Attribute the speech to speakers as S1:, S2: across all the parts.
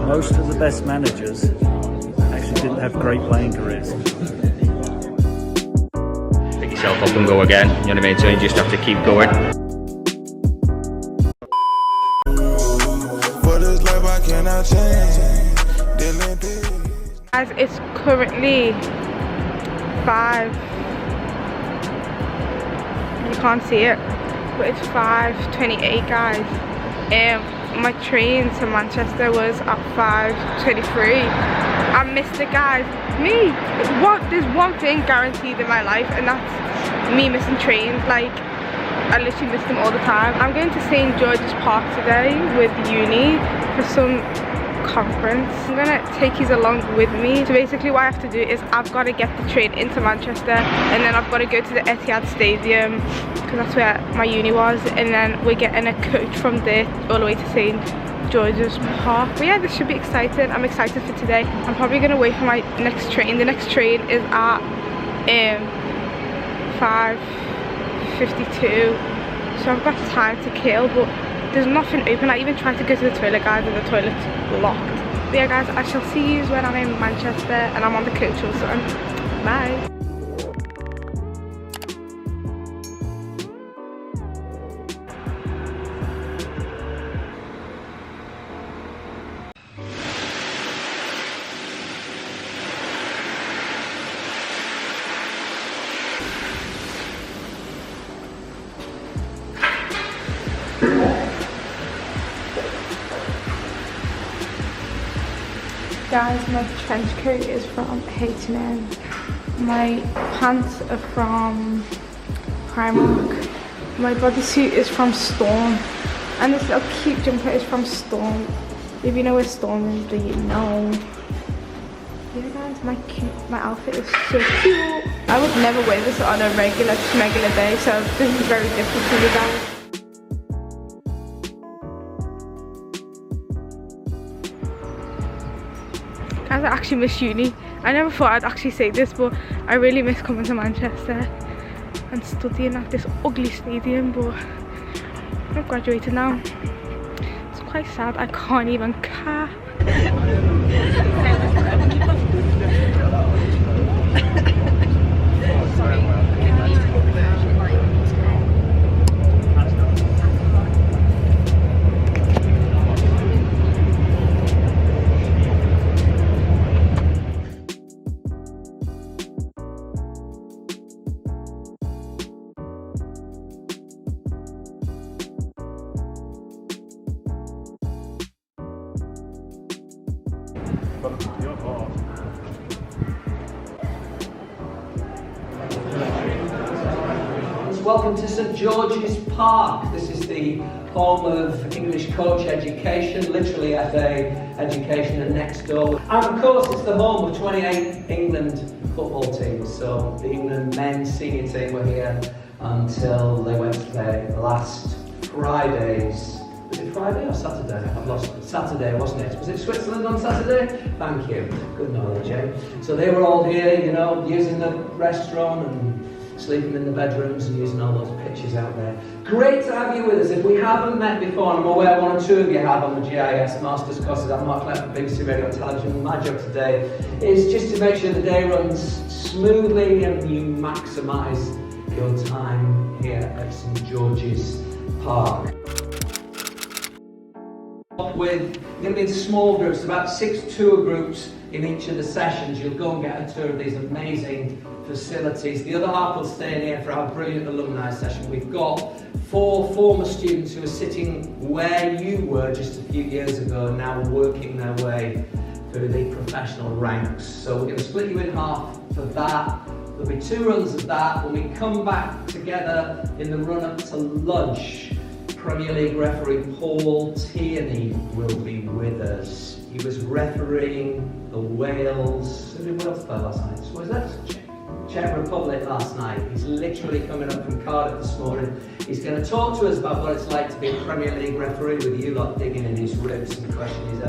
S1: Most of the best managers actually didn't have great playing careers.
S2: Pick yourself up and go again, you know what I mean? So you just have to keep going.
S3: Guys, it's currently 5. You can't see it, but it's 5:28, guys. My train to Manchester was at 5:23. I missed it, guys. There's one thing guaranteed in my life, and that's me missing trains. Like, I literally miss them all the time. I'm going to St. George's Park today with uni for some conference. I'm gonna take you along with me. So basically what I have to do is I've got to get the train into Manchester, and then I've got to go to the Etihad Stadium because that's where my uni was, and then we're getting a coach from there all the way to St. George's Park. But yeah, this should be exciting. I'm excited for today. I'm probably gonna wait for my next train. The next train is at 5:52, so I've got time to kill, but there's nothing open. I even tried to go to the toilet, guys, and the toilet's locked. But yeah, guys, I shall see you when I'm in Manchester and I'm on the coach or something. Bye. Guys, my trench coat is from H&M. My pants are from Primark. My bodysuit is from Storm. And this little cute jumper is from Storm. If you know where Storm is, do you know? Yeah, guys, my outfit is so cute. I would never wear this on a regular day, so this is very different for you guys. Guys, I actually miss uni. I never thought I'd actually say this, but I really miss coming to Manchester and studying at this ugly stadium, but I've graduated now. It's quite sad, I can't even care.
S4: Welcome to St. George's Park. This is the home of English coach education, literally FA education, and next door. And of course it's the home of 28 England football teams. So the England men's senior team were here until they went to play last Friday's. Was it Friday or Saturday? I've lost it. Saturday, wasn't it? Was it Switzerland on Saturday? Thank you. Good knowledge, eh? So they were all here, you know, using the restaurant and sleeping in the bedrooms and using all those pictures out there. Great to have you with us. If we haven't met before, and I'm aware one or two of you have on the GIS Masters courses, I'm Mark Left for BBC Radio and Television. My job today is just to make sure the day runs smoothly and you maximise your time here at St. George's Park. We're going to be in small groups, about 6 tour groups in each of the sessions. You'll go and get a tour of these amazing facilities. The other half will stay in here for our brilliant alumni session. We've got 4 former students who are sitting where you were just a few years ago, now working their way through the professional ranks. So we're going to split you in half for that. There'll be 2 runs of that. When we come back together in the run-up to lunch, Premier League referee Paul Tierney will be with us. He was refereeing the Wales. Who did Wales play last night? What was that? Czech Republic last night. He's literally coming up from Cardiff this morning. He's going to talk to us about what it's like to be a Premier League referee, with you lot digging in his ribs and questioning his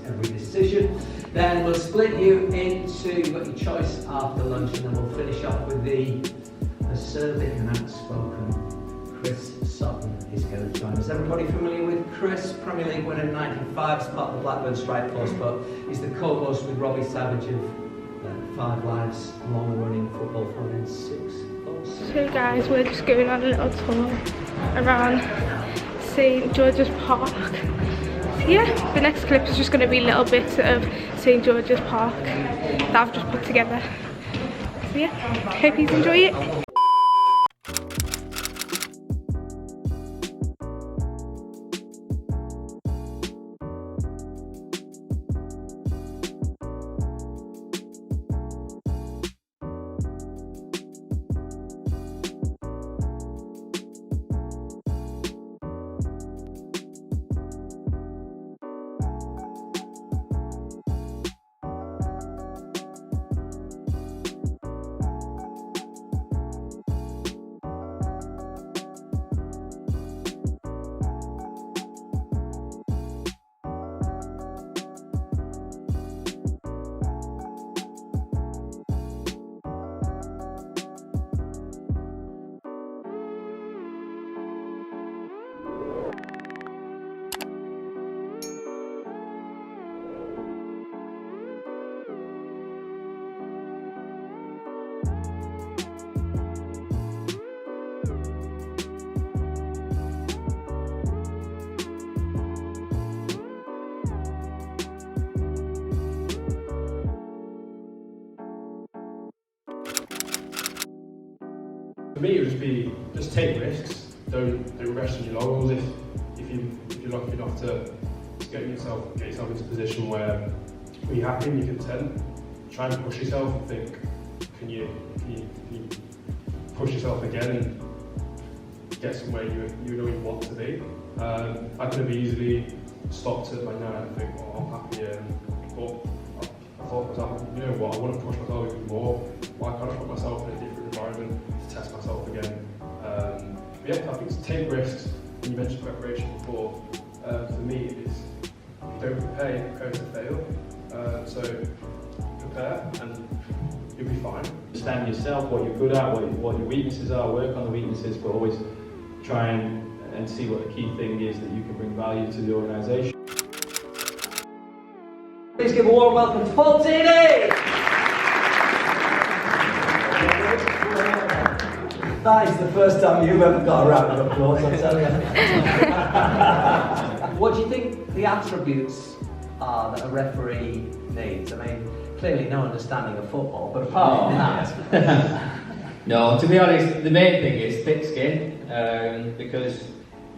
S4: every decision. Then we'll split you into, you've got your choice after lunch, and then we'll finish off with the serving and outspoken Sutton. he's going to join us. Everybody familiar with Chris? Premier League winner in '95, as part of the Blackburn Strike Force, but he's the co-host with Robbie Savage of 5 Lives, long-running football fun in 6 Pulse.
S3: So guys, we're just going on a little tour around St George's Park. So yeah, the next clip is just going to be little bits of St George's Park that I've just put together. So yeah, hope you enjoy it.
S5: For me, it would just take risks. Don't rest on your laurels. If you're lucky enough to get yourself into a position where you're happy and you're content, try and push yourself and think, can you push yourself again and get somewhere you know you want to be. I could have easily stopped at my 9 and think, oh, I'm happy here. But I thought to myself, you know what, I want to push myself even more. Why can't I put myself in a different environment to test myself again? But yeah, I think it's take risks. And you mentioned preparation before. For me, it's if you don't prepare, you prepare to fail. So prepare and you'll be fine.
S6: Understand yourself, what you're good at, what your weaknesses are, work on the weaknesses, but always try and see what the key thing is that you can bring value to the organisation.
S4: Please give a warm welcome to Paul Tierney! That is the first time you've ever got a round of applause, I'll tell you. What do you think the attributes are that a referee needs? I mean, clearly no understanding of football, but apart from that...
S7: No, to be honest, the main thing is thick skin, because,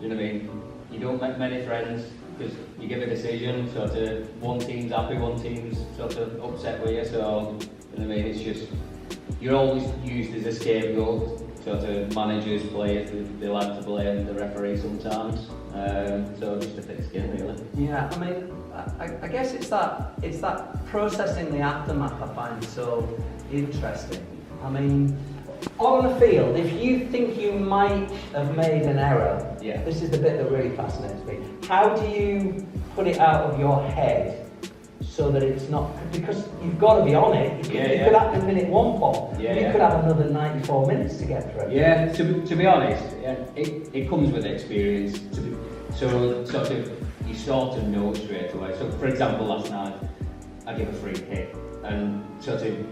S7: you know what I mean, you don't make many friends, because you give a decision, sort of, one team's happy, one team's sort of upset with you, so, you know what I mean, it's just, you're always used as a scapegoat, sort of managers, players, they like to blame the referee sometimes, so just a thick skin really.
S4: Yeah, I mean, I guess it's that processing the aftermath I find so interesting. I mean, on the field, if you think you might have made an error,
S7: yeah.
S4: This is the bit that really fascinates me. How do you put it out of your head so that it's not, because you've got to be on it. It could happen in minute 1, Paul. You could have another 94 minutes to get through.
S7: Yeah, to be honest, it comes with experience. So sort of, you sort of know straight away. So for example, last night, I gave a free kick and sort of,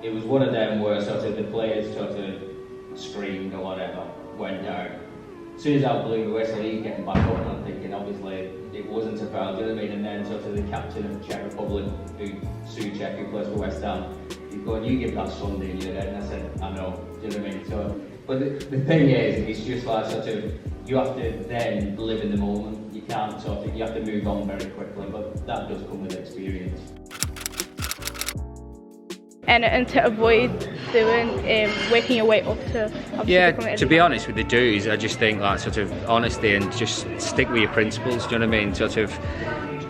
S7: it was one of them where sort of the players sort of screamed or whatever, went down. As soon as I blew the whistle, he's getting back up and I'm thinking obviously it wasn't a foul, do you know what I mean? And then sort of the captain of the Czech Republic, Suchek, who plays for West Ham, he's going, you give that Sunday and you're dead. And I said, I know, do you know what I mean? So, but the thing is, it's just like sort of, you have to then live in the moment. You can't sort of, you have to move on very quickly, but that does come with experience.
S3: And to avoid doing working your way up to
S2: to be honest with the dues, I just think like sort of honesty and just stick with your principles, do you know what I mean? Sort of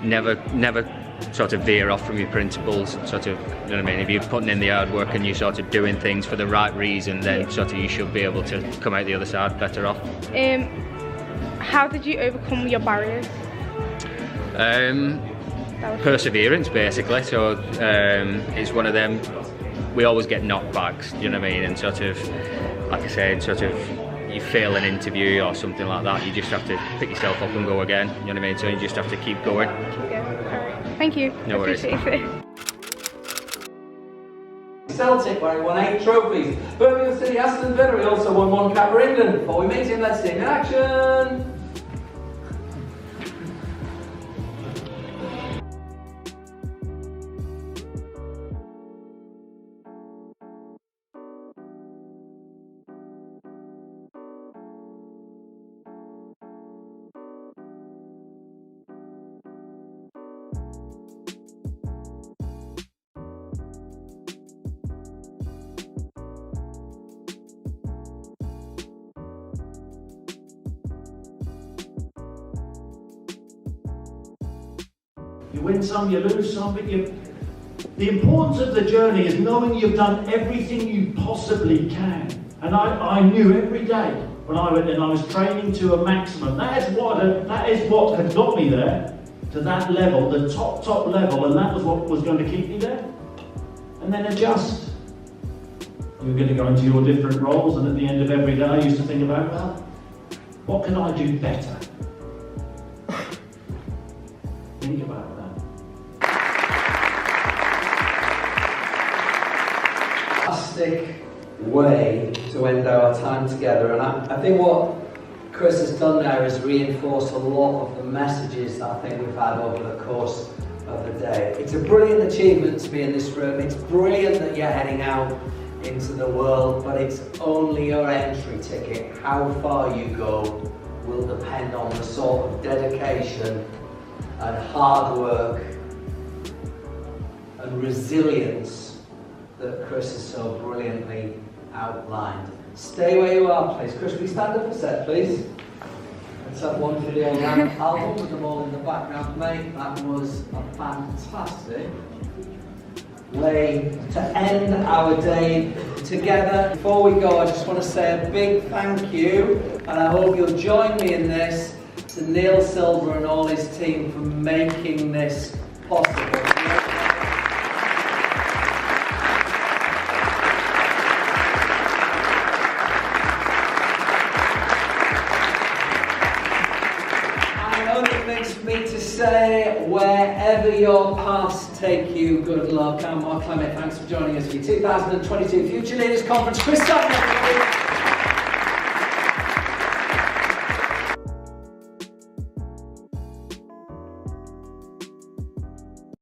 S2: never sort of veer off from your principles, sort of, you know what I mean? If you're putting in the hard work and you're sort of doing things for the right reason, then sort of you should be able to come out the other side better off.
S3: How did you overcome your barriers?
S2: Perseverance basically, so it's one of them, we always get knockbacks, you know what I mean, and sort of, like I said, sort of you fail an interview or something like that, you just have to pick yourself up and go again. You know what I mean? So you just have to keep going.
S3: Yeah, alright. Thank you.
S2: No worries.
S3: Appreciate it.
S4: Celtic, where he won 8 trophies. Birmingham City, Aston Villa, he also won 1 cap for England. Before we meet him, let's see him in action.
S8: You win some, you lose some, but the importance of the journey is knowing you've done everything you possibly can. And I knew every day when I went in, I was training to a maximum. That is what had got me there, to that level, the top level, and that was what was going to keep me there. And then adjust. You're going to go into your different roles, and at the end of every day I used to think about, well, what can I do better? Think about that.
S4: Fantastic way to end our time together, and I think what Chris has done there is reinforce a lot of the messages that I think we've had over the course of the day. It's a brilliant achievement to be in this room. It's brilliant that you're heading out into the world, but it's only your entry ticket. How far you go will depend on the sort of dedication and hard work and resilience that Chris has so brilliantly outlined. Stay where you are, please. Chris, will you stand up a set, please? Let's have one for the old album with them all in the background, mate. That was a fantastic way to end our day together. Before we go, I just want to say a big thank you, and I hope you'll join me in this, to Neil Silver and all his team for making this possible. To say, wherever your paths take you, good luck. I'm Mark Clement. Thanks for joining us for your 2022 Future Leaders Conference. Chris Sutton.